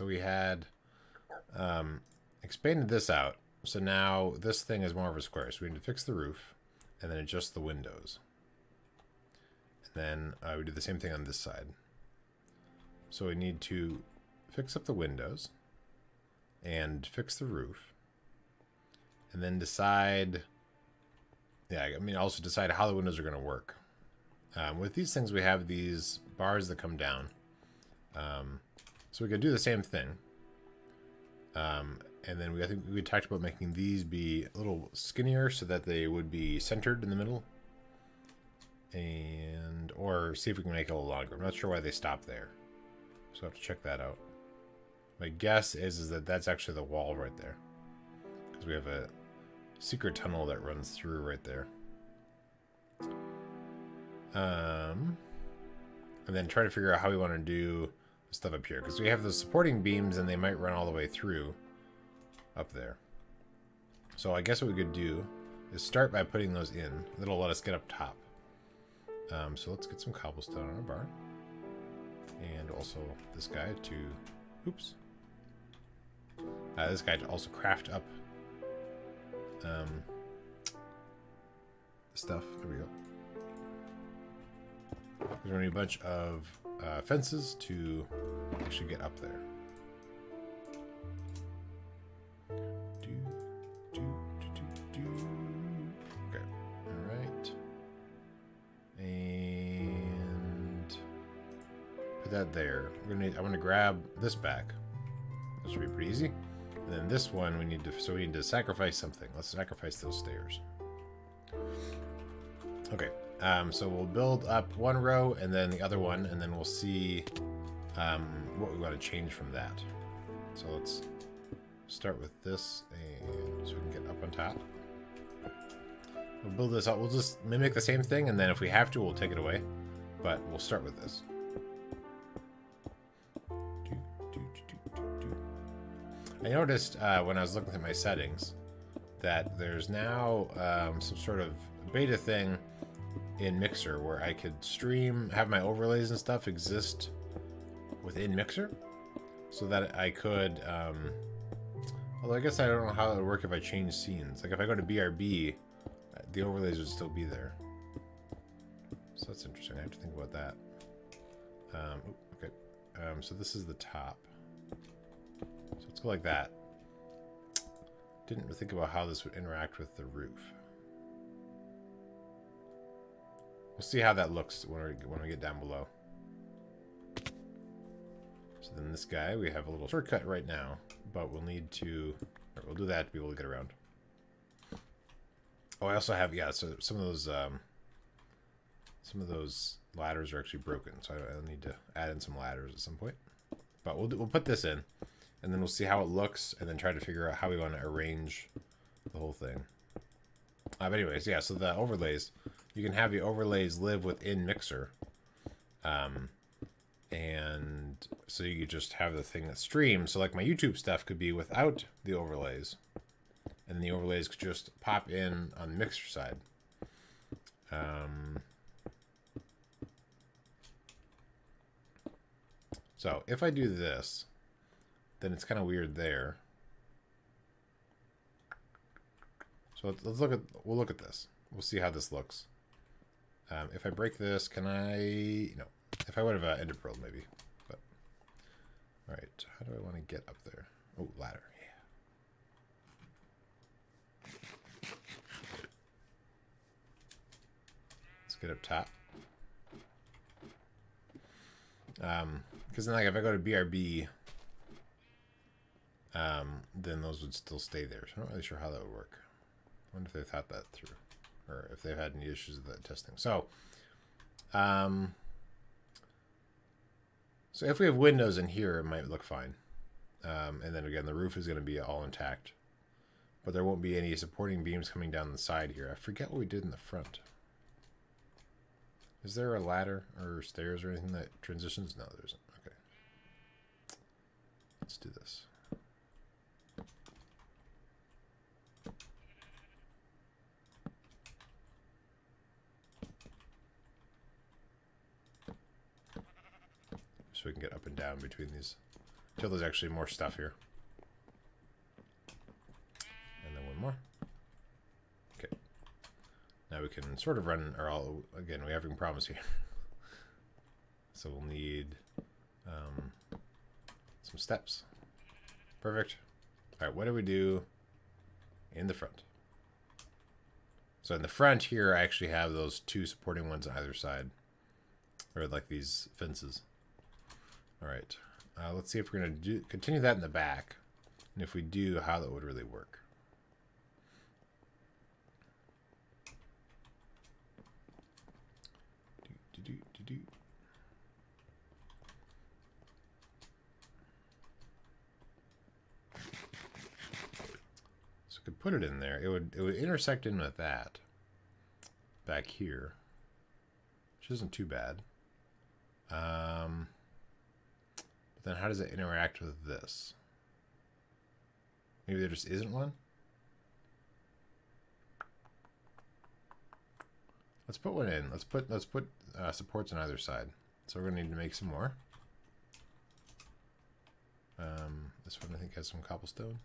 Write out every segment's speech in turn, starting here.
So we had expanded this out. So now this thing is more of a square. So we need to fix the roof and then adjust the windows. And then we do the same thing on this side. So we need to fix up the windows and fix the roof. And then decide, also decide how the windows are going to work. With these things, we have these bars that come down. So we could do the same thing. And then I think we talked about making these be a little skinnier so that they would be centered in the middle. Or see if we can make it a little longer. I'm not sure why they stopped there. So I have to check that out. My guess is that that's actually the wall right there. Because we have a secret tunnel that runs through right there. And then try to figure out how we want to do stuff up here. Because we have the supporting beams and they might run all the way through up there. So I guess what we could do is start by putting those in. That'll let us get up top. So let's get some cobblestone on our bar. And also this guy to... Oops. This guy to also craft up stuff. There we go. There's going to be a bunch of fences to actually get up there. Okay. All right. And put that there. I'm going to grab this back. That should be pretty easy. And then this one we need to sacrifice something. Let's sacrifice those stairs. Okay. So we'll build up one row and then the other one, and then we'll see what we want to change from that. So let's start with this, and so we can get up on top. We'll build this up. We'll just mimic the same thing, and then if we have to, we'll take it away. But we'll start with this. I noticed when I was looking at my settings that there's now some sort of beta thing in Mixer where I could have my overlays and stuff exist within Mixer, so that I could although I guess I don't know how it would work if I change scenes. Like if I go to BRB, the overlays would still be there. So that's interesting. I have to think about that. Okay. So this is the top. So let's go like that. Didn't think about how this would interact with the roof. We'll see how that looks when we get down below. So then this guy, we have a little shortcut right now, but we'll need to, or we'll do that to be able to get around. Oh, I also have, yeah, so some of those ladders are actually broken, so I'll need to add in some ladders at some point. But we'll put this in, and then we'll see how it looks, and then try to figure out how we want to arrange the whole thing. But anyways, yeah, so the overlays, you can have the overlays live within Mixer. And so you could just have the thing that streams. So like my YouTube stuff could be without the overlays. And then the overlays could just pop in on the Mixer side. So if I do this, then it's kind of weird there. So we'll look at this. We'll see how this looks. If I break this, can I... No. If I would have Ender Pearl, maybe. But alright, how do I want to get up there? Oh, ladder, yeah. Let's get up top. Because then, like, if I go to BRB, then those would still stay there. So I'm not really sure how that would work. I wonder if they thought that through, or if they've had any issues with that testing. So, so if we have windows in here, it might look fine. And then again, the roof is going to be all intact. But there won't be any supporting beams coming down the side here. I forget what we did in the front. Is there a ladder or stairs or anything that transitions? No, there isn't. Okay. Let's do this. So we can get up and down between these until there's actually more stuff here. And then one more. Okay. Now we can sort of run, or all, again, we're having problems here. So we'll need some steps. Perfect. All right, what do we do in the front? So in the front here, I actually have those two supporting ones on either side. Or like these fences. All right. Let's see if we're going to continue that in the back. And if we do, how that would really work. So I could put it in there. It would intersect in with that back here, which isn't too bad. But then how does it interact with this? Maybe there just isn't one? Let's put one in. Let's put supports on either side. So we're gonna need to make some more. This one I think has some cobblestone.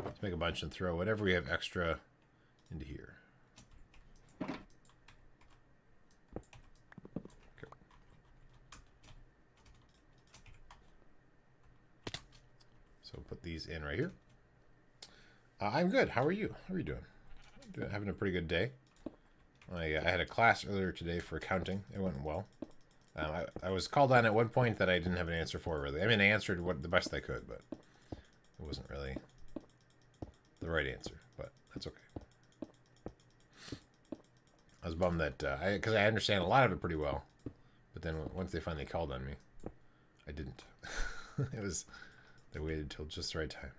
Let's make a bunch and throw whatever we have extra into here. Okay. So put these in right here. I'm good. How are you? How are you doing? Having a pretty good day. I had a class earlier today for accounting. It went well. I was called on at one point that I didn't have an answer for, really. I mean, I answered the best I could, but it wasn't really the right answer. But that's okay. I was bummed that, because I understand a lot of it pretty well, but then once they finally called on me, I didn't. They waited till just the right time.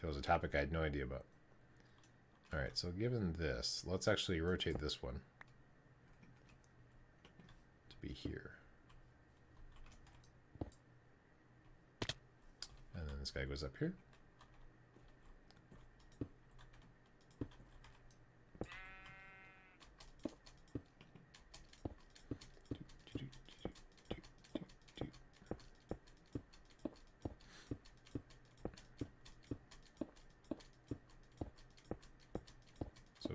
It was a topic I had no idea about. All right, so given this, let's actually rotate this one to be here. And then this guy goes up here.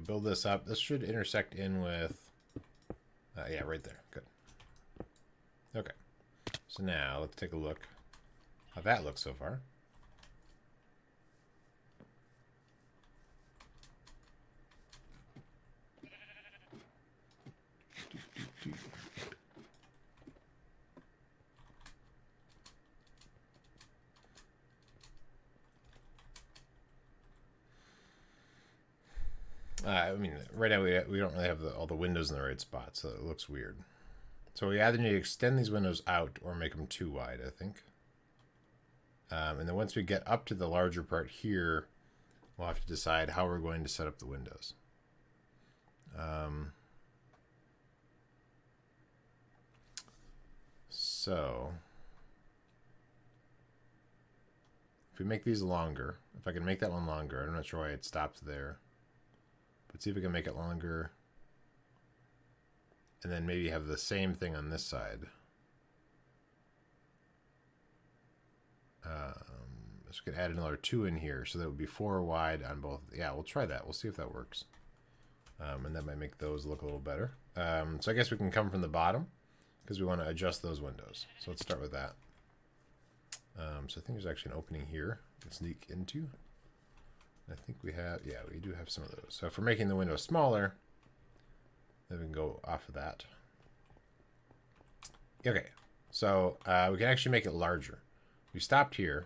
Build this up. This should intersect in with, yeah, right there. Good. Okay. So now let's take a look how that looks so far. I mean, right now we don't really have all the windows in the right spot, so it looks weird. So we either need to extend these windows out or make them too wide, I think. And then once we get up to the larger part here, we'll have to decide how we're going to set up the windows. So if we make these longer, if I can make that one longer, I'm not sure why it stopped there. But see if we can make it longer. And then maybe have the same thing on this side. So we could add another 2 in here. So that would be 4 wide on both. Yeah, we'll try that. We'll see if that works. And that might make those look a little better. So I guess we can come from the bottom because we want to adjust those windows. So let's start with that. So I think there's actually an opening here to sneak into. I think we have, yeah, we do have some of those. So if we're making the window smaller, then we can go off of that. Okay, so we can actually make it larger. We stopped here,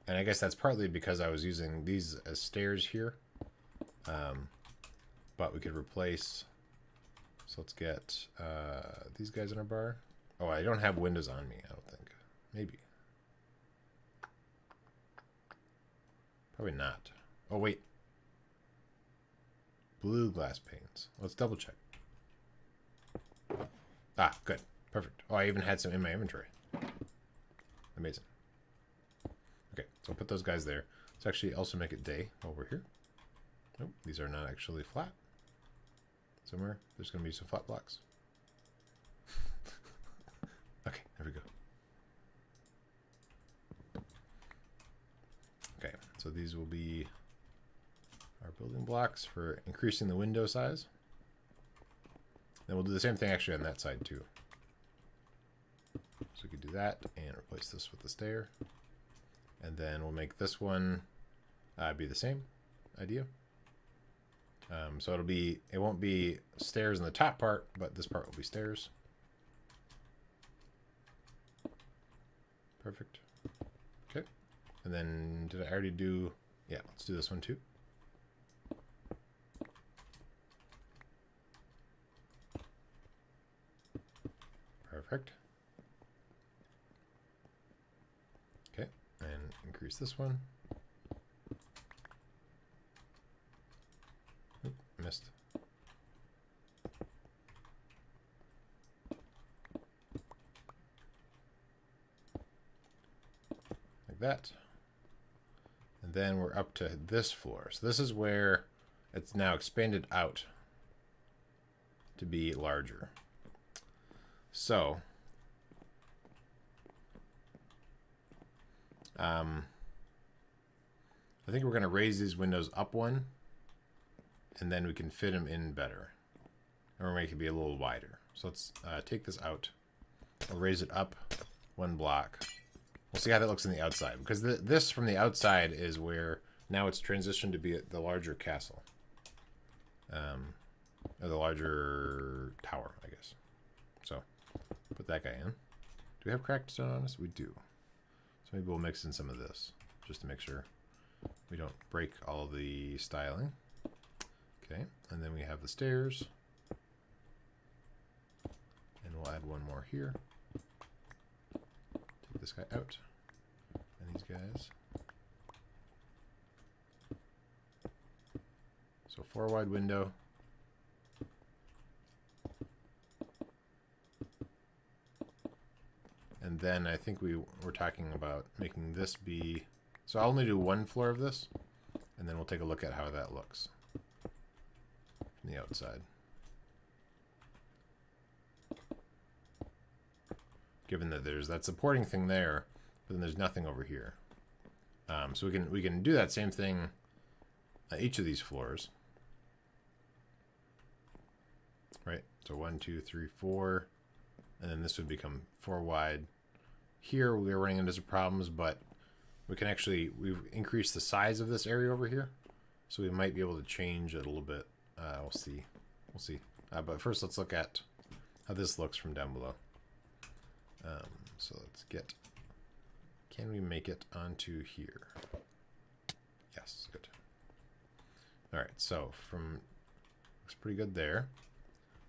and I guess that's partly because I was using these as stairs here. But we could replace, so let's get these guys in our bar. Oh, I don't have windows on me, I don't think. Maybe. Probably not. Oh, wait. Blue glass panes. Let's double check. Ah, good. Perfect. Oh, I even had some in my inventory. Amazing. Okay, So I'll put those guys there. Let's actually also make it day while we're here. Nope, these are not actually flat. Somewhere there's going to be some flat blocks. Okay, there we go. Okay, so these will be our building blocks for increasing the window size. Then we'll do the same thing actually on that side too. So we could do that and replace this with the stair. And then we'll make this one be the same idea. So it won't be stairs in the top part, but this part will be stairs. Perfect. Okay. And then did I already do, yeah, let's do this one too. Perfect. Okay, and increase this one. Oop, missed. Like that. And then we're up to this floor. So this is where it's now expanded out to be larger. So, I think we're going to raise these windows up one, and then we can fit them in better. Or make it be a little wider. So let's take this out. We'll raise it up one block. We'll see how that looks on the outside. Because this from the outside is where now it's transitioned to be the larger castle. Or the larger tower, I guess. So, put that guy in. Do we have cracked stone on us? We do. So maybe we'll mix in some of this, just to make sure we don't break all the styling. Okay, and then we have the stairs. And we'll add one more here. Take this guy out. And these guys. So 4 wide window. And then I think we're talking about making this be... So I'll only do 1 floor of this, and then we'll take a look at how that looks from the outside. Given that there's that supporting thing there, but then there's nothing over here. So we can do that same thing at each of these floors. Right? So 1, 2, 3, 4, and then this would become 4 wide. Here we're running into some problems, but we've increased the size of this area over here, so we might be able to change it a little bit. We'll see. But first, let's look at how this looks from down below. So let's get. Can we make it onto here? Yes, good. All right, so looks pretty good there.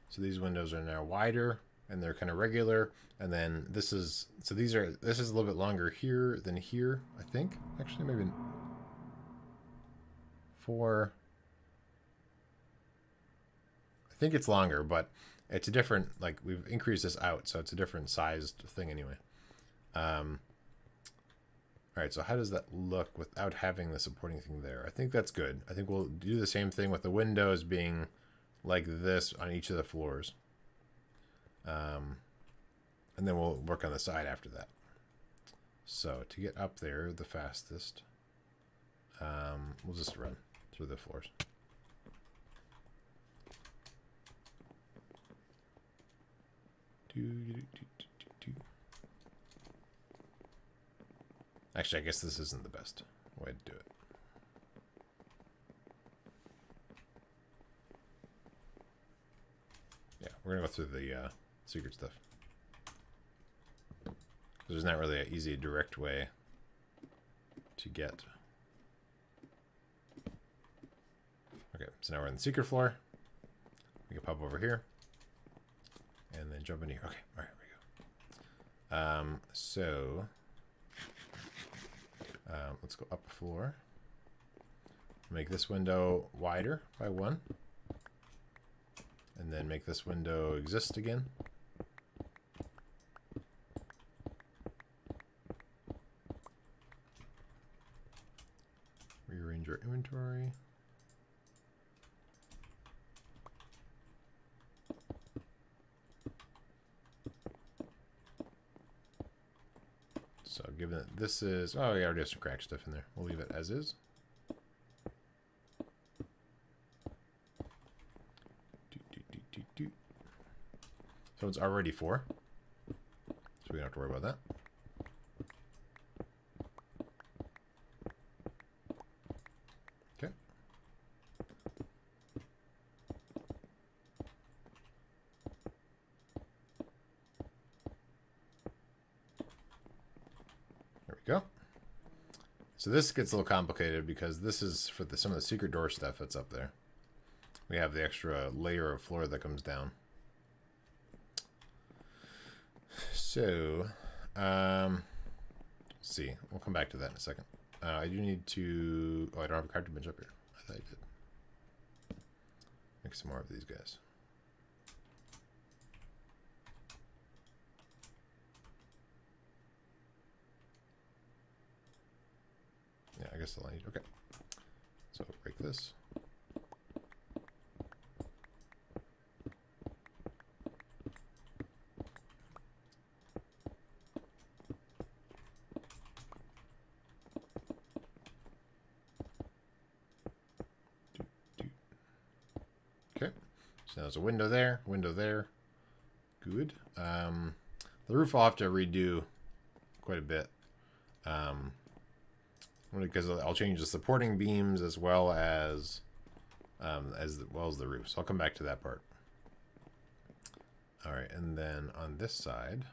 So these windows are now wider. And they're kind of regular, and then this is this is a little bit longer here than here, I think. Actually, maybe 4. I think it's longer, but it's a different, like, we've increased this out, so it's a different sized thing anyway. All right, so how does that look without having the supporting thing there? I think that's good. I think we'll do the same thing with the windows being like this on each of the floors. And then we'll work on the side after that. So to get up there the fastest, we'll just run through the floors. Actually, I guess this isn't the best way to do it. Yeah, we're gonna go through the secret stuff. There's not really an easy, direct way to get. Okay, so now we're in the secret floor. We can pop over here and then jump in here. Okay, all right, there we go. Let's go up a floor. Make this window wider by 1. And then make this window exist again. change our inventory. So given that this is, oh yeah, I already have some cracked stuff in there. We'll leave it as is. So it's already 4. So we don't have to worry about that. Okay. There we go. So this gets a little complicated because this is for some of the secret door stuff that's up there. We have the extra layer of floor that comes down. So, let's see. We'll come back to that in a second. I do need to... Oh, I don't have a card bench up here. I thought I did. Make some more of these guys. Yeah, I guess I'll need... Okay. So, break this. Okay, so there's a window there, good. The roof I'll have to redo quite a bit, because I'll change the supporting beams as well as the roof. So I'll come back to that part. All right, and then on this side,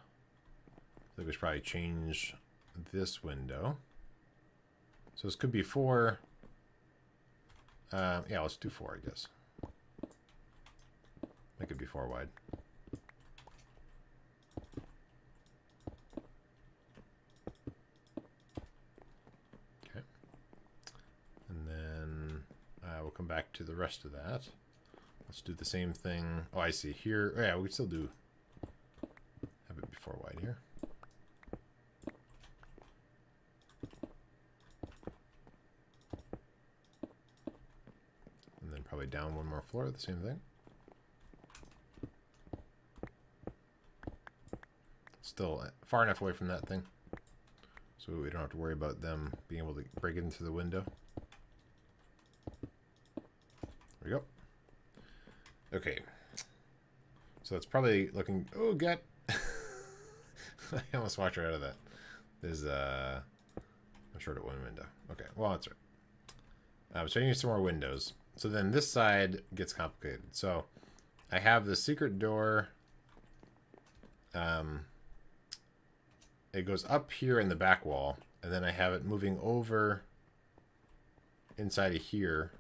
I think we should probably change this window. So this could be 4. Yeah, let's do 4, I guess. Make it be 4 wide. Okay. And then we'll come back to the rest of that. Let's do the same thing. Oh, I see. Here, oh, yeah, we can still do have it be 4 wide here. And then probably down 1 more floor, the same thing. Still far enough away from that thing so we don't have to worry about them being able to break into the window. There we go. Okay, so it's probably looking... Oh, God! I almost walked right out of that. There's I'm short at 1 window. Okay, well, that's right. So I need some more windows. So then this side gets complicated. So I have the secret door. It goes up here in the back wall, and then I have it moving over inside of here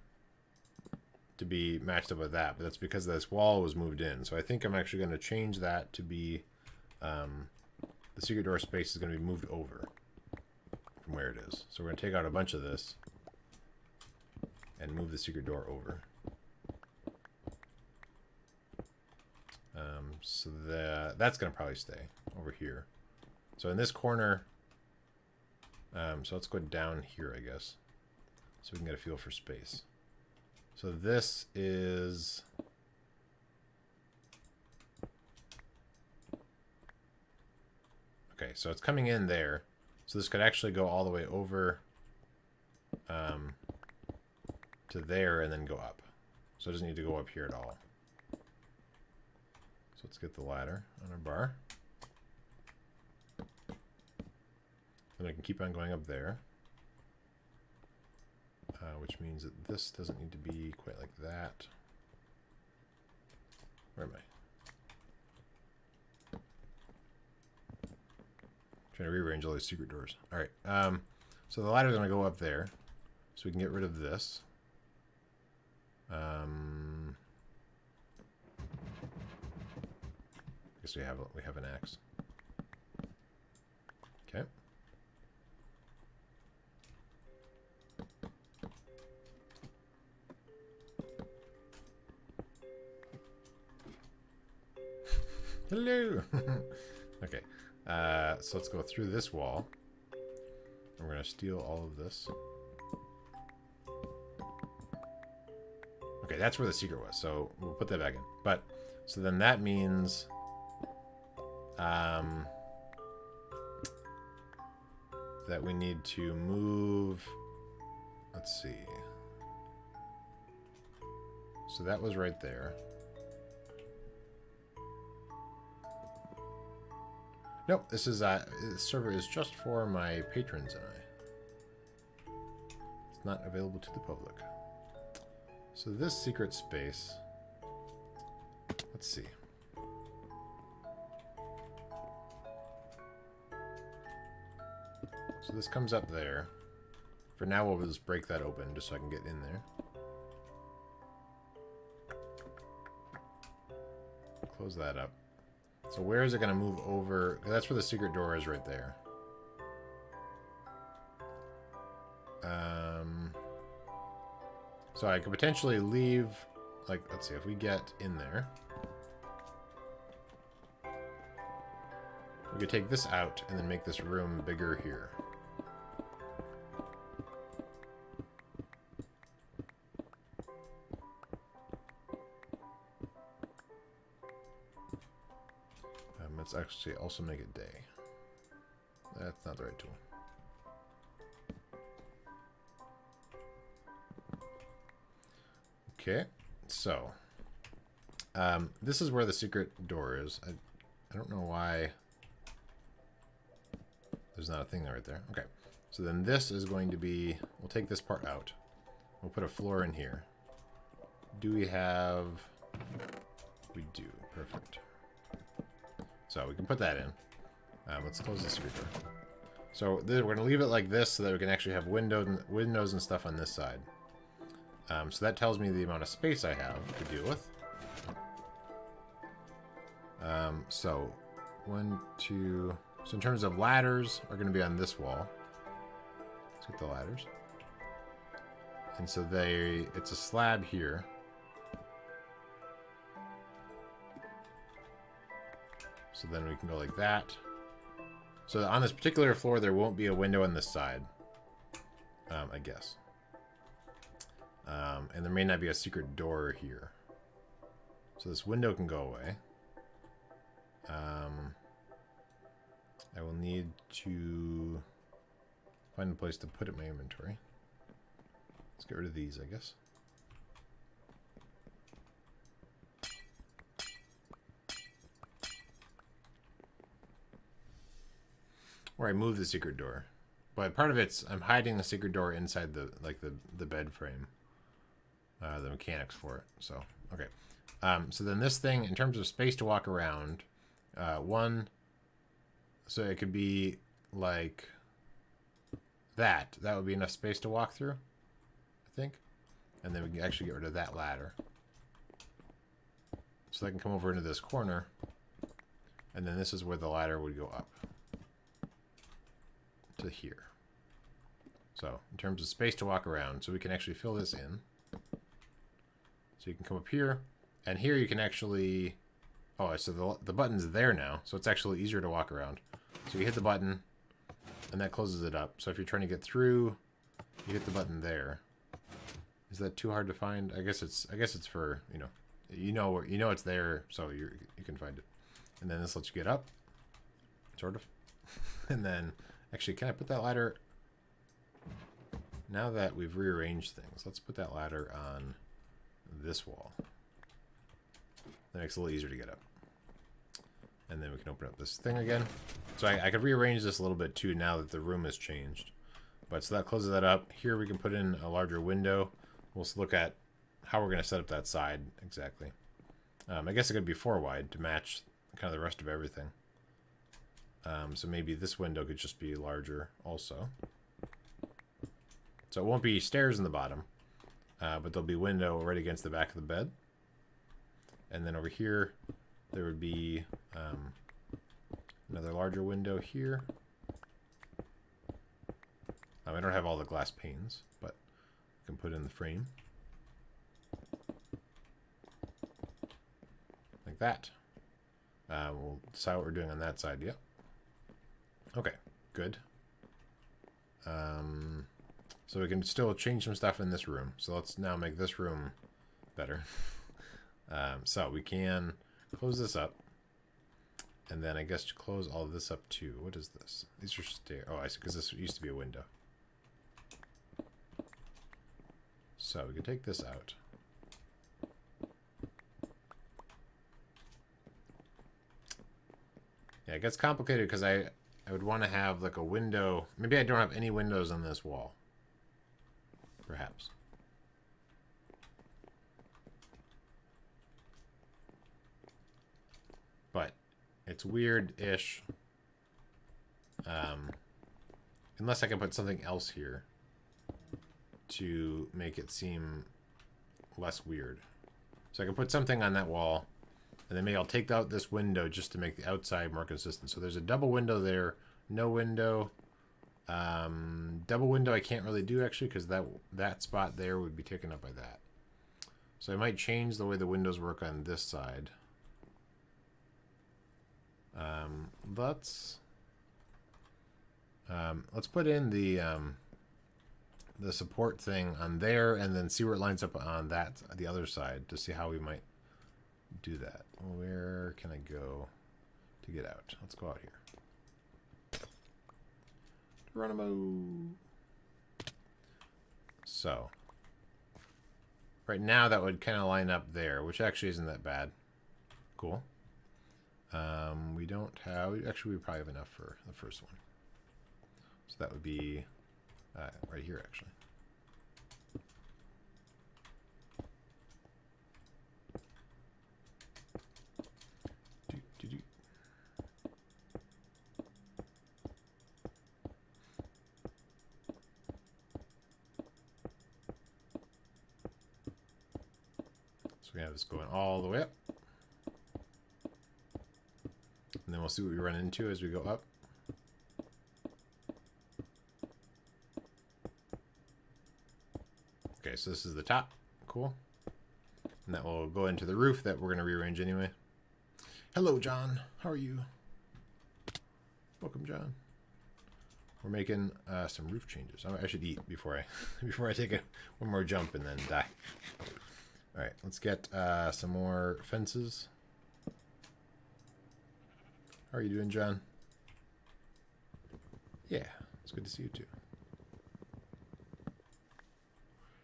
to be matched up with that, but that's because this wall was moved in. So I think I'm actually going to change that to be the secret door space is going to be moved over from where it is. So we're going to take out a bunch of this and move the secret door over. So that's going to probably stay over here. So in this corner, so let's go down here, I guess, so we can get a feel for space. So this is... Okay, so it's coming in there. So this could actually go all the way over to there and then go up. So it doesn't need to go up here at all. So let's get the ladder on our bar. And I can keep on going up there. Which means that this doesn't need to be quite like that. Where am I? Trying to rearrange all these secret doors. All right. So the ladder's going to go up there, so we can get rid of this. I guess we have an axe. Okay. Hello. Okay. So let's go through this wall. And we're going to steal all of this. Okay, that's where the secret was. So we'll put that back in. But, so then that means... that we need to move... Let's see. So that was right there. Nope, this is this server is just for my patrons and I. It's not available to the public. So this secret space, let's see. So this comes up there. For now, we'll just break that open just so I can get in there. Close that up. So where is it going to move over? That's where the secret door is right there. So I could potentially leave, like, let's see, if we get in there. We could take this out and then make this room bigger here. Let's actually also make it day. That's not the right tool. Okay, so this is where the secret door is. I don't know why there's not a thing right there. Okay, so then this is going to be, we'll take this part out. We'll put a floor in here. Do we have, we do, perfect. So we can put that in. Let's close the secret door. So we're going to leave it like this so that we can actually have windows and stuff on this side. So that tells me the amount of space I have to deal with. So 1, 2. So in terms of ladders, are going to be on this wall. Let's get the ladders. And so it's a slab here. So then we can go like that. So on this particular floor, there won't be a window on this side, I guess. And there may not be a secret door here. So this window can go away. I will need to find a place to put it in my inventory. Let's get rid of these, I guess. Or I move the secret door. But part of it's, I'm hiding the secret door inside the bed frame. The mechanics for it. So, okay. So then this thing, in terms of space to walk around, so it could be like that. That would be enough space to walk through, I think. And then we can actually get rid of that ladder. So I can come over into this corner. And then this is where the ladder would go up. To here. So in terms of space to walk around, so we can actually fill this in. So you can come up here, and here you can actually, oh, so the button's there now, so it's actually easier to walk around. So you hit the button, and that closes it up. So if you're trying to get through, you hit the button there. Is that too hard to find? I guess it's for, you know it's there, so you can find it. And then this lets you get up, sort of. And then actually, can I put that ladder? Now that we've rearranged things, let's put that ladder on this wall. That makes it a little easier to get up. And then we can open up this thing again. So I could rearrange this a little bit too now that the room has changed. But so that closes that up. Here we can put in a larger window. We'll look at how we're going to set up that side exactly. I guess it could be 4 wide to match kind of the rest of everything. So maybe this window could just be larger also. So it won't be stairs in the bottom, but there'll be window right against the back of the bed. And then over here, there would be another larger window here. I don't have all the glass panes, but I can put in the frame. Like that. We'll decide what we're doing on that side, yep. Okay, good. So we can still change some stuff in this room. So let's now make this room better. So we can close this up. And then I guess to close all of this up too. What is this? These are stairs. Oh, I see, because this used to be a window. So we can take this out. Yeah, it gets complicated because I would want to have like a window. Maybe I don't have any windows on this wall. Perhaps. But it's weird-ish. Unless I can put something else here to make it seem less weird. So I can put something on that wall, and then maybe I'll take out this window just to make the outside more consistent. So there's a double window there, no window. Double window I can't really do actually because that spot there would be taken up by that. So I might change the way the windows work on this side. Let's put in the support thing on there and then see where it lines up on the other side to see how we might do that. Where can I go to get out? Let's go out here. Geronimo. So right now that would kind of line up there, which actually isn't that bad. Cool. We don't have, actually we probably have enough for the first one. So that would be right here actually. So we have this going all the way up. And then we'll see what we run into as we go up. Okay, so this is the top. Cool. And that will go into the roof that we're going to rearrange anyway. Hello, John. How are you? Welcome, John. We're making some roof changes. I should eat before I take one more jump and then die. All right, let's get some more fences. How are you doing, John? Yeah, it's good to see you too.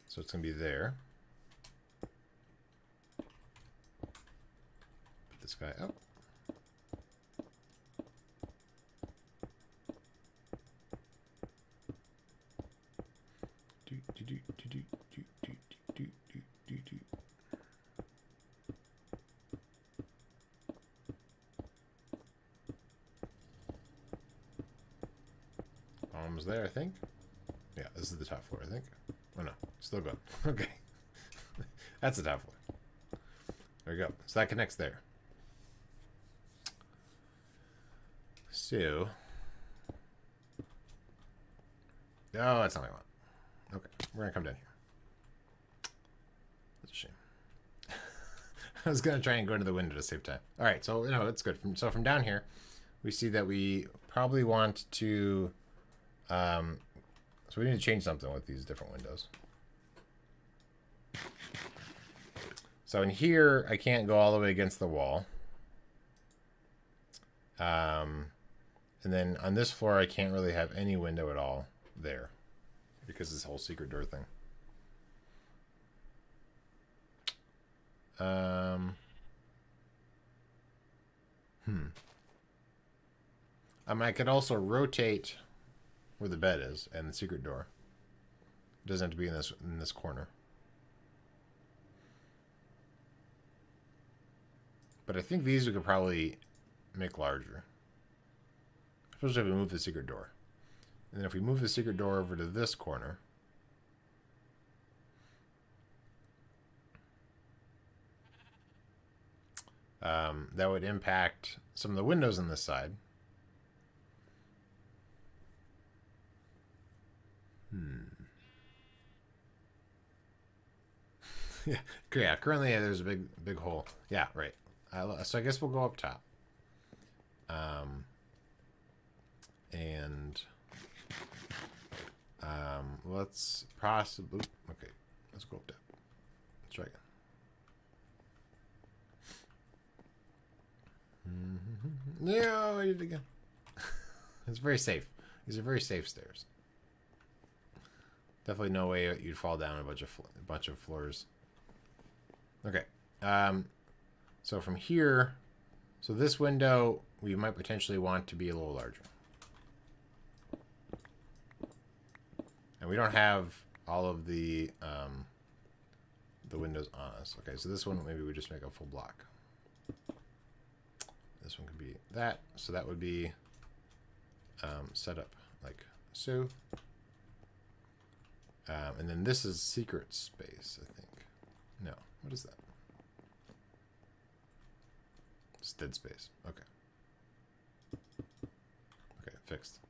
So it's going to be there. Put this guy up. Almost there, I think. Yeah, this is the top floor, I think. Oh no, still going. Okay. That's the top floor. There we go. So that connects there. So. Oh, that's not what I want. Okay, we're gonna come down here. That's a shame. I was gonna try and go into the window to save time. All right, so no, that's good. So from down here, we see that we probably want to. So we need to change something with these different windows. So in here, I can't go all the way against the wall. And then on this floor, I can't really have any window at all there because of this whole secret door thing. I could also rotate where the bed is and the secret door. It doesn't have to be in this corner. But I think these we could probably make larger. Especially if we move the secret door. And then if we move the secret door over to this corner. That would impact some of the windows on this side. Yeah, currently there's a big hole. Yeah, right. So I guess we'll go up top. Let's possibly... Okay, let's go up top. Let's try again. No, I did it again. It's very safe. These are very safe stairs. Definitely no way you'd fall down a bunch of floors. Okay. So from here, so this window we might potentially want to be a little larger. And we don't have all of the windows on us. Okay, so this one maybe we just make a full block. This one could be that. So that would be set up like so. And then this is secret space, I think. No, what is that? It's dead space. Okay. Okay, fixed.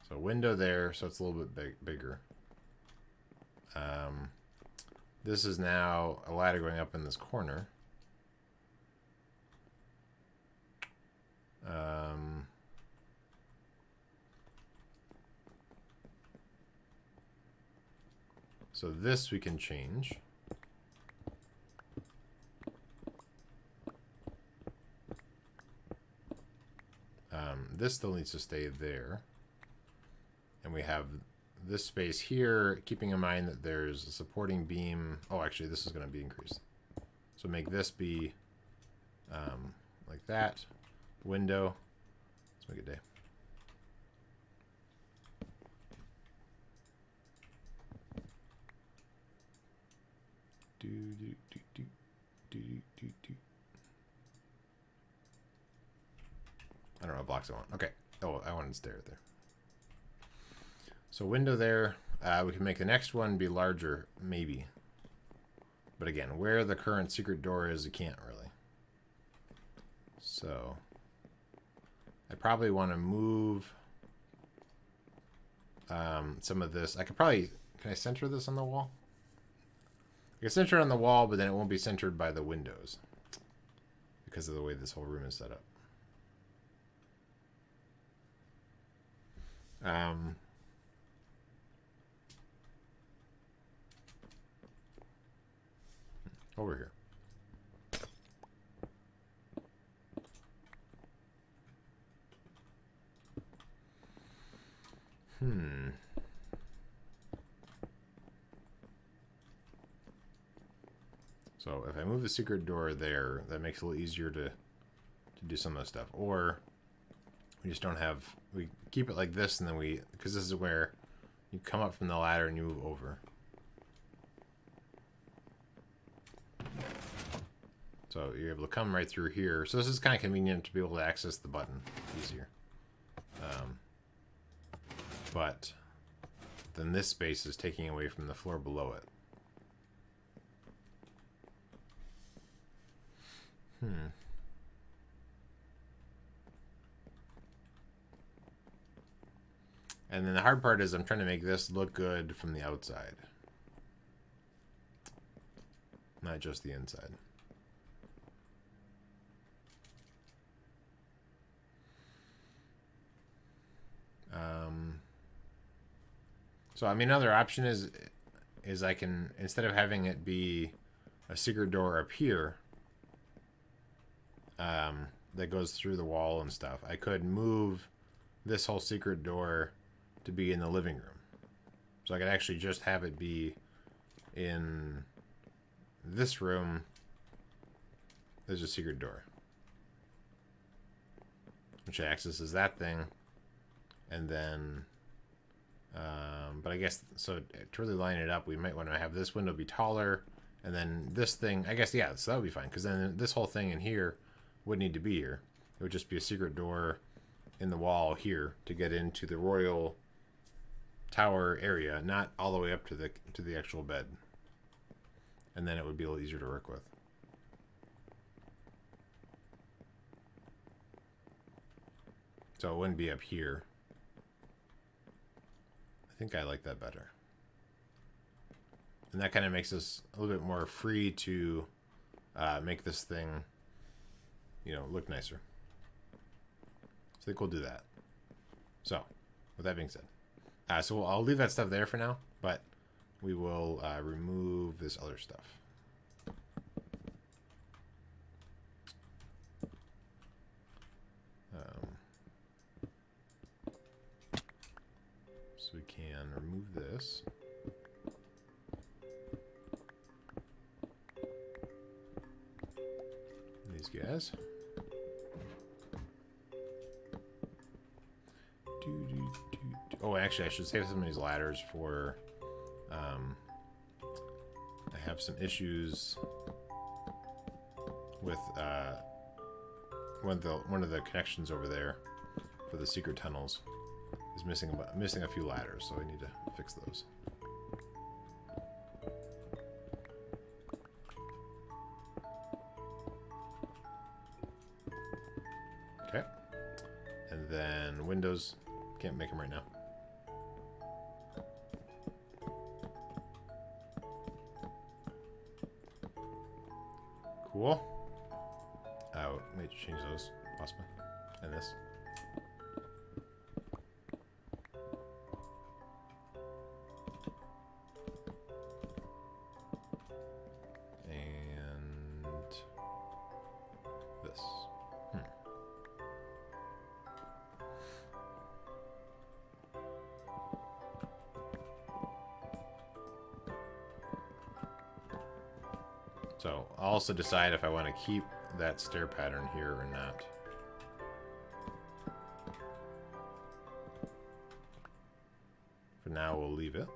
So window there, so it's a little bit bigger. This is now a ladder going up in this corner. So this we can change. This still needs to stay there. And we have this space here, keeping in mind that there's a supporting beam. Oh, actually, this is going to be increased. So make this be like that. Window. Let's make it day. I don't know what blocks I want. Okay. Oh, I wanted to stay right there. So window there. We can make the next one be larger, maybe. But again, where the current secret door is, you can't really. So I probably want to move some of this. I could probably, can I center this on the wall? I can center it on the wall, but then it won't be centered by the windows because of the way this whole room is set up. Over here. So if I move the secret door there, that makes it a little easier to do some of the stuff. Or we just don't have, we keep it like this, and then we, because this is where you come up from the ladder and you move over. So you're able to come right through here. So this is kind of convenient to be able to access the button easier. But then this space is taking away from the floor below it. And then the hard part is I'm trying to make this look good from the outside. Not just the inside. So I mean, another option is I can, instead of having it be a secret door up here that goes through the wall and stuff, I could move this whole secret door to be in the living room. So I could actually just have it be in this room. There's a secret door, which accesses that thing. And then, but I guess, so to really line it up, we might want to have this window be taller. And then this thing, I guess, yeah, so that would be fine. Because then this whole thing in here wouldn't need to be here. It would just be a secret door in the wall here to get into the royal tower area, not all the way up to the actual bed. And then it would be a little easier to work with. So it wouldn't be up here. I think I like that better. And that kind of makes us a little bit more free to make this thing, you know, look nicer. So I think we'll do that. So, with that being said, so I'll leave that stuff there for now, but we will remove this other stuff. So we can remove this. These guys. Oh, actually, I should save some of these ladders for. I have some issues with one of the connections over there for the secret tunnels is missing a few ladders, so I need to fix those. Okay, and then windows, can't make them right now. Cool. Oh, might change those, possibly. And this. And this. So I'll also decide if I want to keep that stair pattern here or not. For now, we'll leave it.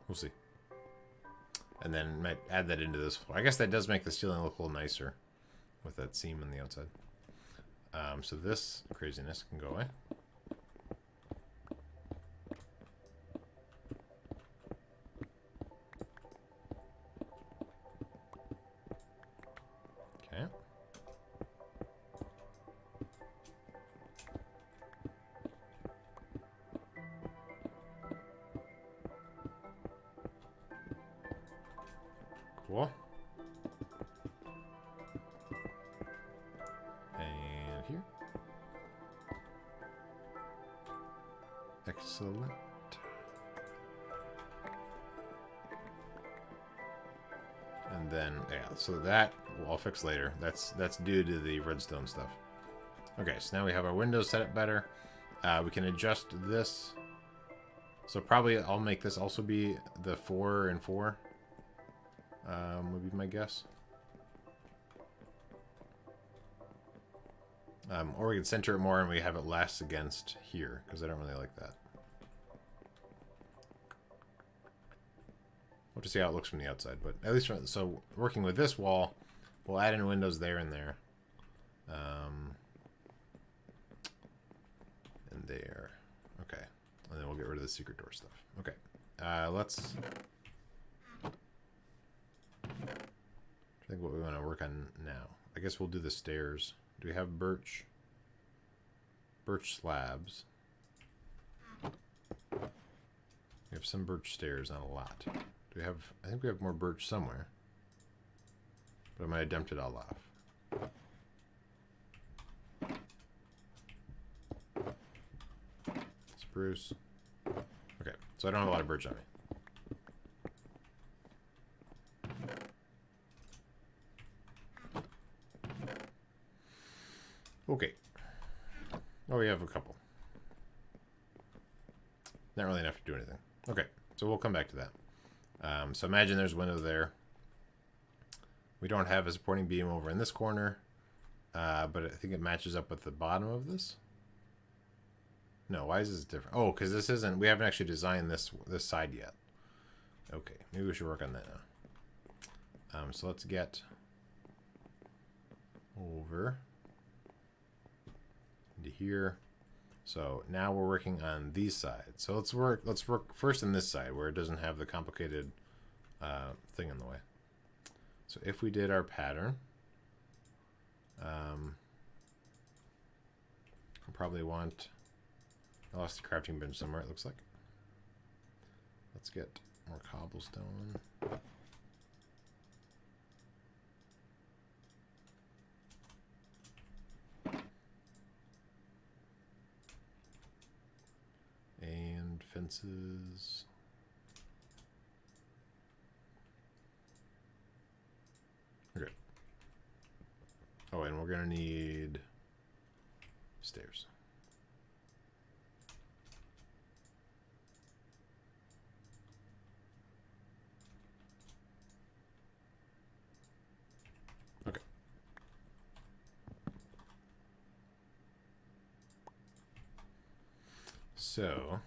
We'll see. And then might add that into this floor. I guess that does make the ceiling look a little nicer with that seam on the outside. So this craziness can go away. Okay. Cool. Excellent. And then, yeah, so that I'll fix later. That's due to the redstone stuff. Okay, so now we have our windows set up better. We can adjust this. So probably I'll make this also be the 4 and 4. Would be my guess. Or we can center it more and we have it less against here, because I don't really like that. We'll have to see how it looks from the outside, but at least so working with this wall, we'll add in windows there and there. And there. Okay. And then we'll get rid of the secret door stuff. Okay. Let's think what we want to work on now. I guess we'll do the stairs. Do we have birch slabs? We have some birch stairs, not a lot. Do we have, I think we have more birch somewhere. But I might have dumped it all off. Spruce. Okay, so I don't have a lot of birch on me. Okay. Oh, we have a couple. Not really enough to do anything. Okay, so we'll come back to that. So imagine there's a window there. We don't have a supporting beam over in this corner, but I think it matches up with the bottom of this. No, why is this different? Oh, because this isn't, we haven't actually designed this side yet. Okay, maybe we should work on that now. So let's get over into here. So now we're working on these sides. So let's work first on this side where it doesn't have the complicated thing in the way. So if we did our pattern, we'll probably want, I lost the crafting bench somewhere, it looks like. Let's get more cobblestone. fences. Okay. Oh, and we're gonna need stairs. Okay. So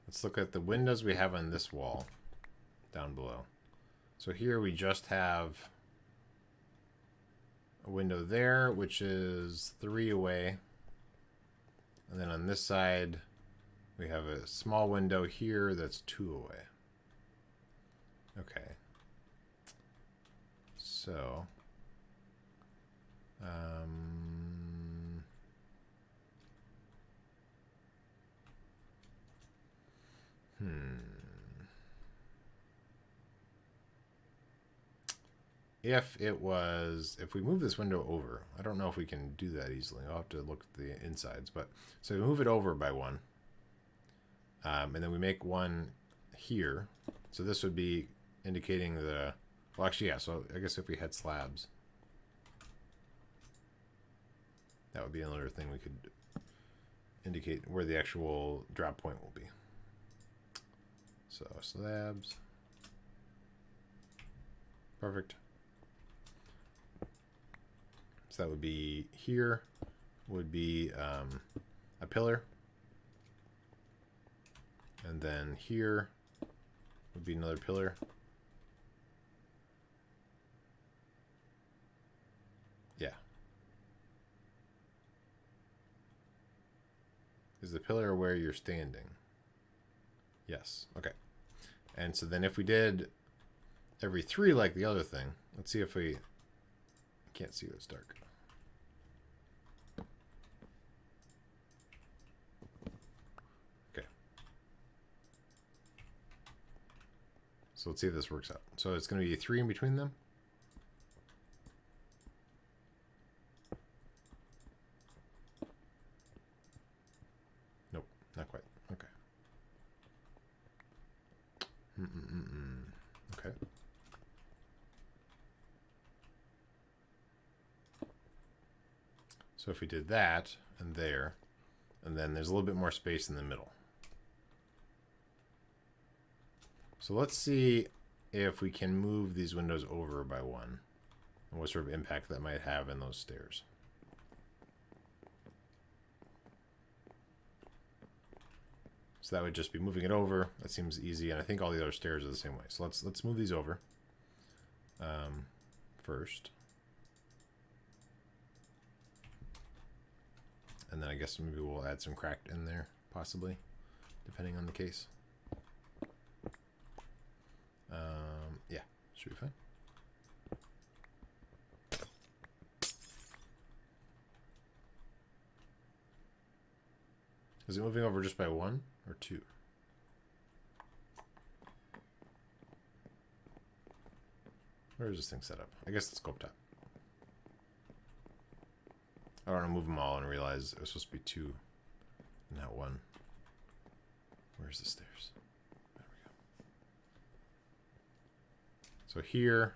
let's look at the windows we have on this wall down below. So here we just have a window there, which is 3 away. And then on this side, we have a small window here that's 2 away. Okay. So, if we move this window over, I don't know if we can do that easily. I'll have to look at the insides, but so we move it over by 1. And then we make 1 here. So this would be indicating the, well, actually, yeah, so I guess if we had slabs, that would be another thing we could indicate where the actual drop point will be. So slabs. Perfect. So that would be here, would be a pillar. And then here would be another pillar. Yeah. Is the pillar where you're standing? Yes. Okay. And so then if we did every 3 like the other thing, let's see if we... I can't see, it's dark. Okay. So let's see if this works out. So it's going to be 3 in between them. Nope, not quite. Okay. Okay. So if we did that and there, and then there's a little bit more space in the middle. So let's see if we can move these windows over by 1 and what sort of impact that might have in those stairs. So that would just be moving it over. That seems easy, and I think all the other stairs are the same way. So let's move these over first. And then I guess maybe we'll add some cracked in there, possibly, depending on the case. Yeah, should be fine. Is it moving over just by 1 or 2? Where is this thing set up? I guess let's go up top. I don't want to move them all and realize it was supposed to be 2 and not 1. Where's the stairs? There we go. So here,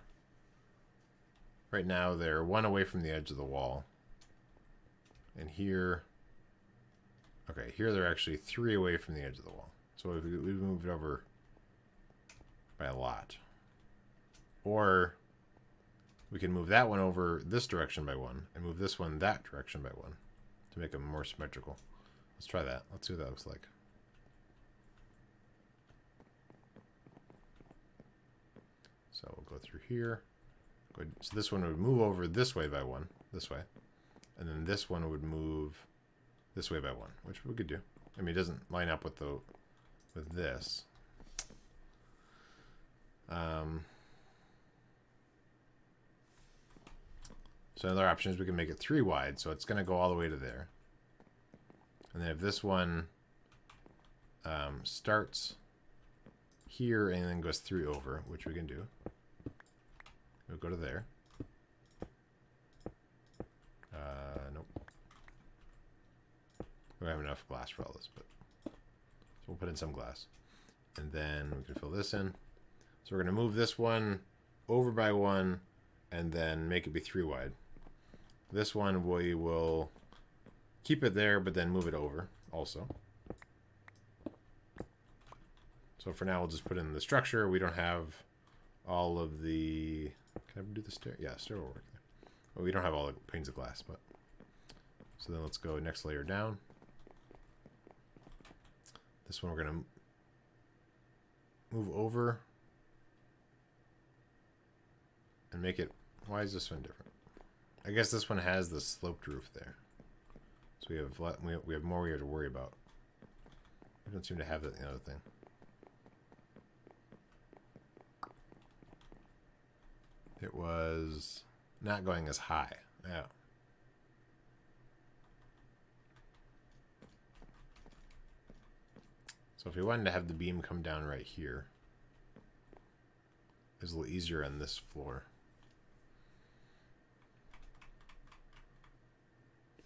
right now, they're 1 away from the edge of the wall. And here, okay, here they're actually 3 away from the edge of the wall. So if we move it over by a lot. Or we can move that one over this direction by 1 and move this one that direction by 1 to make them more symmetrical. Let's try that. Let's see what that looks like. So we'll go through here. Good. So this one would move over this way by 1, this way. And then this one would move this way by 1, which we could do. I mean, it doesn't line up with this. So another option is we can make it 3 wide, so it's going to go all the way to there. And then if this one starts here and then goes 3 over, which we can do, we'll go to there. Nope. We don't have enough glass for all this, but so we'll put in some glass. And then we can fill this in. So we're going to move this one over by 1 and then make it be 3 wide. This one we will keep it there, but then move it over also. So for now, we'll just put in the structure. We don't have all of the... Can I do the stair? Yeah, stair will work there. Well, we don't have all the panes of glass, but... So then let's go next layer down. This one we're going to move over and make it... Why is this one different? I guess this one has the sloped roof there. So we have more we have to worry about. We don't seem to have that in the other thing. It was not going as high. Yeah. So if we wanted to have the beam come down right here, it's a little easier on this floor.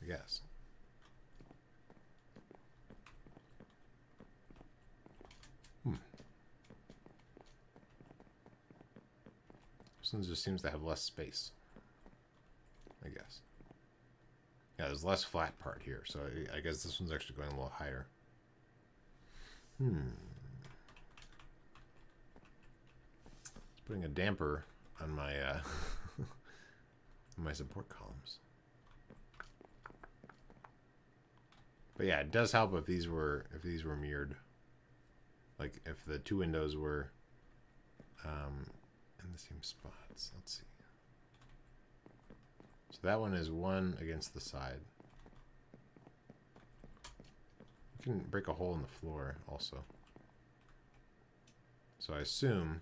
I guess. This one just seems to have less space, I guess. Yeah, there's less flat part here, so I guess this one's actually going a little higher. It's putting a damper on my my support columns. But yeah, it does help if these were mirrored. Like if the 2 windows were in the same spots. Let's see. So that one is 1 against the side. You can break a hole in the floor also. So I assume,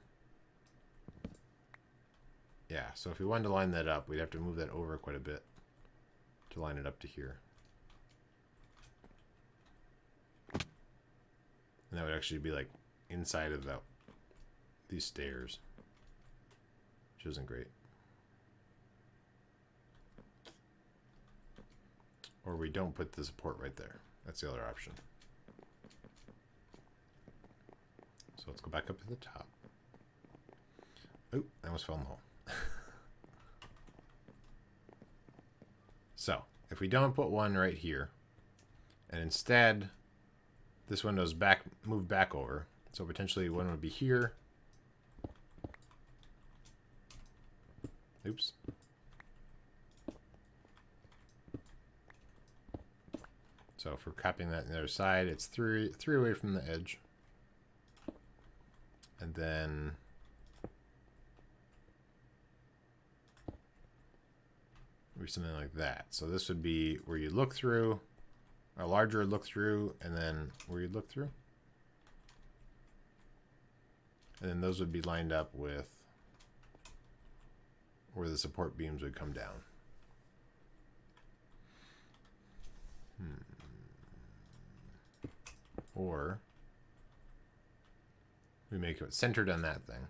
yeah, so if we wanted to line that up, we'd have to move that over quite a bit to line it up to here. And that would actually be like inside of these stairs, which isn't great. Or we don't put the support right there. That's the other option. So let's go back up to the top. Oh, I almost fell in the hole. So, if we don't put one right here, and instead this window's moved back over, so potentially one would be here. Oops. So if we're copying that on the other side, it's three away from the edge. And then maybe something like that. So this would be where you look through, a larger look through, and then where you look through. And then those would be lined up with where the support beams would come down. Or we make it centered on that thing.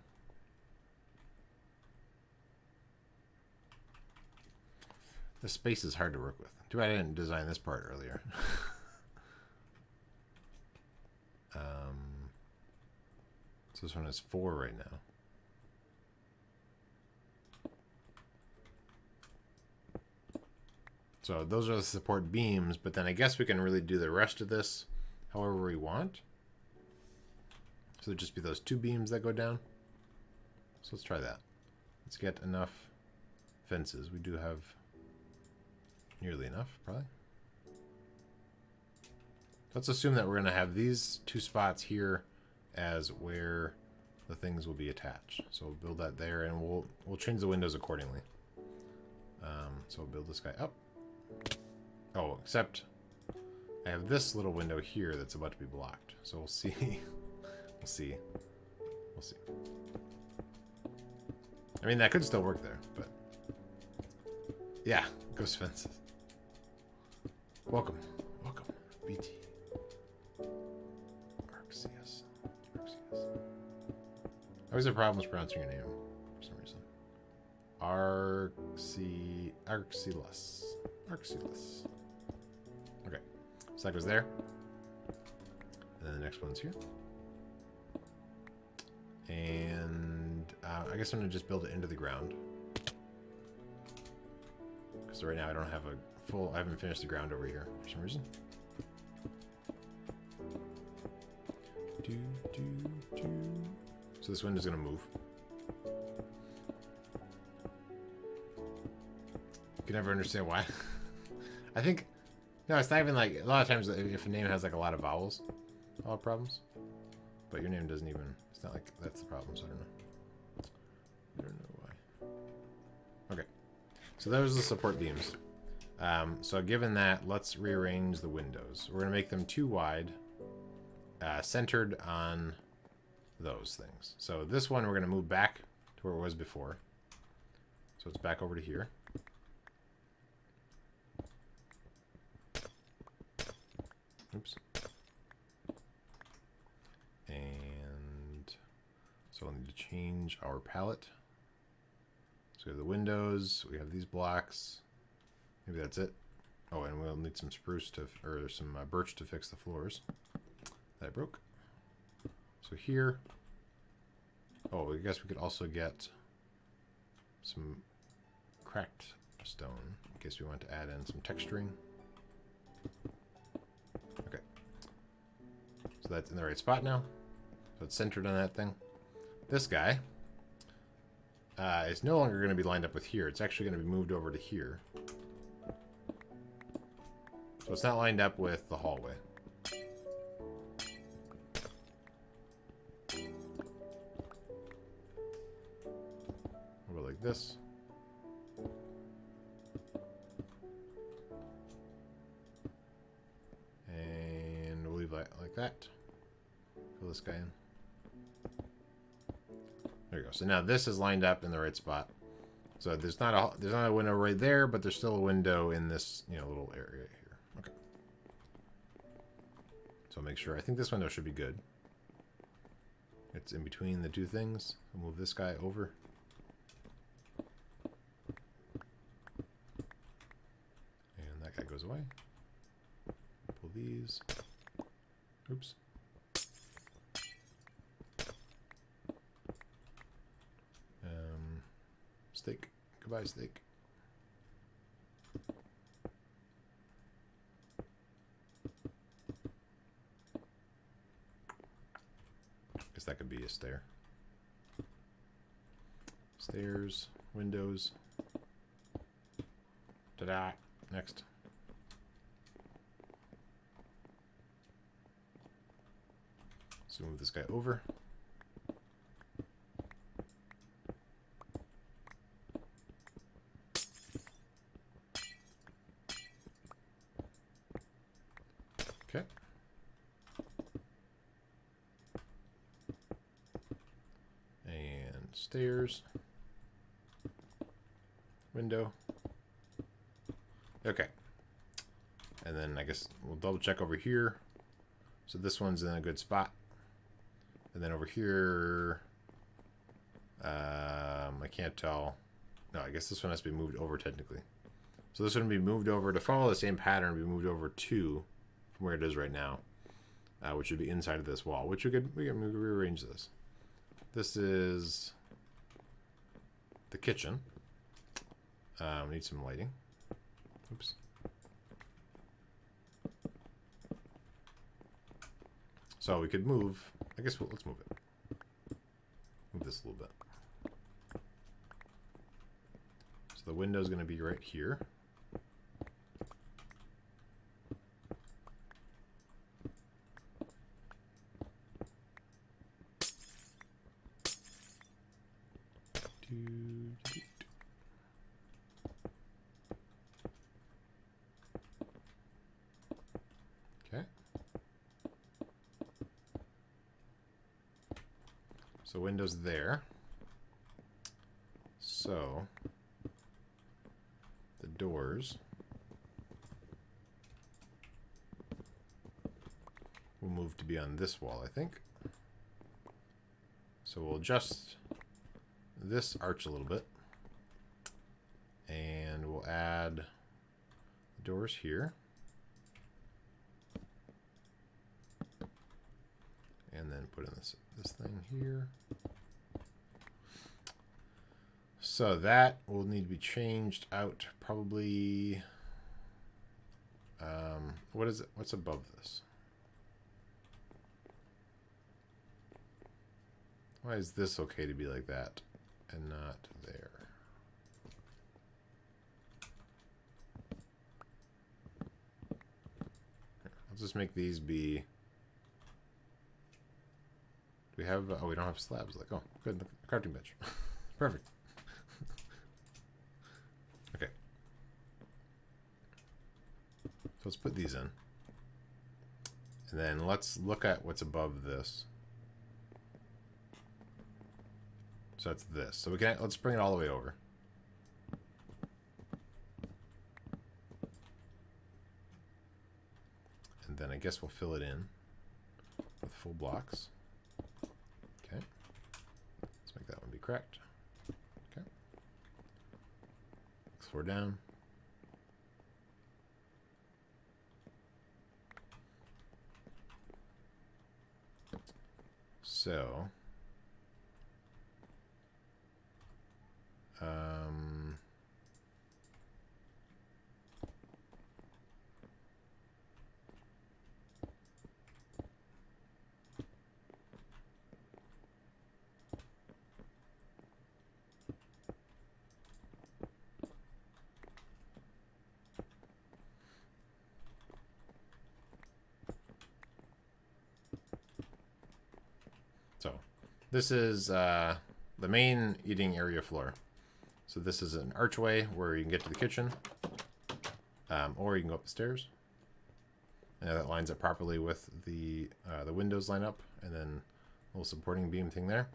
The space is hard to work with. Too bad I didn't design this part earlier. So this one is 4 right now. So those are the support beams, but then I guess we can really do the rest of this however we want. So it'd just be those 2 beams that go down. So let's try that. Let's get enough fences. We do have nearly enough, probably. Let's assume that we're going to have these 2 spots here as where the things will be attached. So we'll build that there, and we'll change the windows accordingly. So we'll build this guy up. Oh, except I have this little window here that's about to be blocked. So we'll see. We'll see. We'll see. I mean, that could still work there, but yeah, ghost fences. Welcome, welcome, BT. Arceus. I always have problems pronouncing your name for some reason. Arceus. Okay. So that goes there. And then the next one's here. And I guess I'm going to just build it into the ground. Because right now I don't have a full... I haven't finished the ground over here for some reason. So this window's going to move. You can never understand why. I think... No, it's not even like... A lot of times if a name has like a lot of vowels, I'll have problems. But your name doesn't even... It's not like that's the problem, so I don't know. I don't know why. Okay. So those are the support beams. So given that, let's rearrange the windows. We're going to make them too wide, centered on those things. So this one we're going to move back to where it was before. So it's back over to here. Oops. And so we'll need to change our palette. So we have the windows, we have these blocks. Maybe that's it. Oh, and we'll need some spruce to, or some birch to fix the floors that I broke. So here, oh, I guess we could also get some cracked stone in case we want to add in some texturing. Okay. So that's in the right spot now. So it's centered on that thing. This guy is no longer going to be lined up with here. It's actually going to be moved over to here. So it's not lined up with the hallway. Over like this. And we'll leave that like that. Fill this guy in. There you go. So now this is lined up in the right spot. So there's not a window right there, but there's still a window in this, you know, little area here. Okay. So make sure. I think this window should be good. It's in between the two things. I'll move this guy over. And that guy goes away. Pull these. Oops. Steak. Goodbye, steak. Guess that could be a stair. Stairs, windows. Ta-da! Next. So move this guy over. Okay. And stairs. Window. Okay. And then I guess we'll double check over here. So this one's in a good spot. And then over here, I can't tell. No, I guess this one has to be moved over technically. So this one will be moved over to follow the same pattern, be moved over to from where it is right now, which would be inside of this wall, which we could rearrange this. This is the kitchen. Need some lighting. Oops. So we could move. I guess let's move it. Move this a little bit. So the window's going to be right here. Okay. So windows there. So the doors will move to be on this wall, I think. So we'll adjust this arch a little bit. And we'll add the doors here. and then put in this thing here. So that will need to be changed out probably. What is it? What's above this? Why is this okay to be like that and not there? Let's just make these be. Do we have? Oh, we don't have slabs. Like, oh, good, the crafting bench. Perfect. Okay. So let's put these in, and then let's look at what's above this. So that's this. So we can, let's bring it all the way over. And then I guess we'll fill it in with full blocks. Okay. Let's make that one be correct. Okay. Next floor down. So this is the main eating area floor. So this is an archway where you can get to the kitchen, or you can go up the stairs. And that lines up properly with the windows line up, and then a little supporting beam thing there.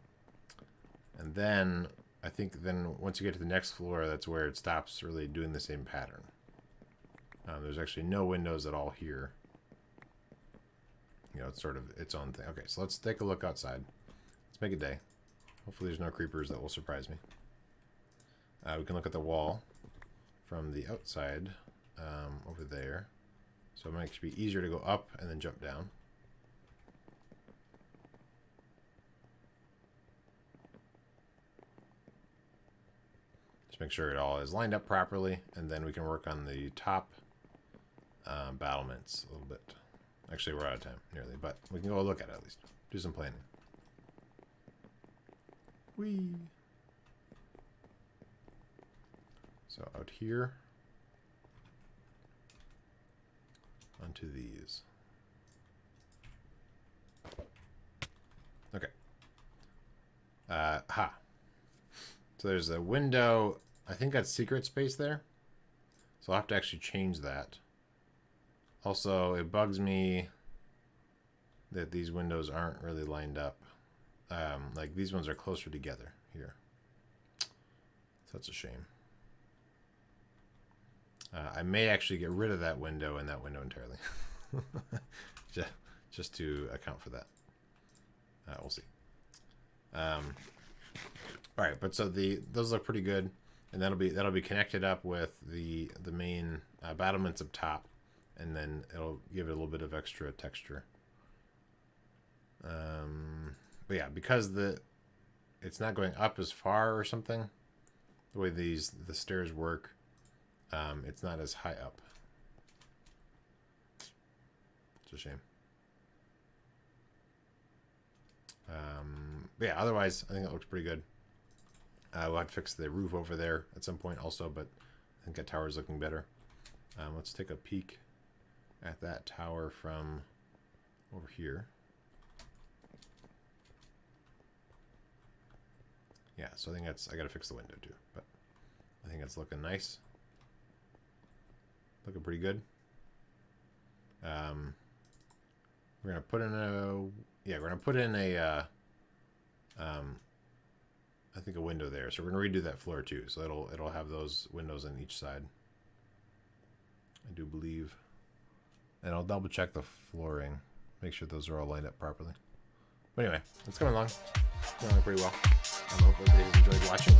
And then I think then once you get to the next floor, that's where it stops really doing the same pattern. There's actually no windows at all here. You know, it's sort of its own thing. Okay, so let's take a look outside. Let's make a day. Hopefully there's no creepers that will surprise me. We can look at the wall from the outside over there. So it might actually be easier to go up and then jump down. Just make sure it all is lined up properly, and then we can work on the top battlements a little bit. Actually, we're out of time, nearly, but we can go look at it at least. Do some planning. Whee! So out here, onto these. Okay. So there's a window. I think that's secret space there. So I'll have to actually change that. Also, it bugs me that these windows aren't really lined up. Like these ones are closer together here. So that's a shame. I may actually get rid of that window and that window entirely. just to account for that. We'll see. All right, but so those look pretty good, and that'll be connected up with the main battlements up top, and then it'll give it a little bit of extra texture. But yeah, because it's not going up as far or something, the way the stairs work, it's not as high up. It's a shame. But yeah, otherwise I think it looks pretty good. We'll have to fix the roof over there at some point also, but I think that tower is looking better. Let's take a peek at that tower from over here. Yeah, so I think I gotta fix the window too, but I think it's looking nice. Looking pretty good. We're gonna put in a I think a window there. So we're gonna redo that floor too. So it'll have those windows on each side, I do believe. And I'll double check the flooring, make sure those are all lined up properly. But anyway, it's coming along. It's going pretty well. I hope everybody enjoyed watching.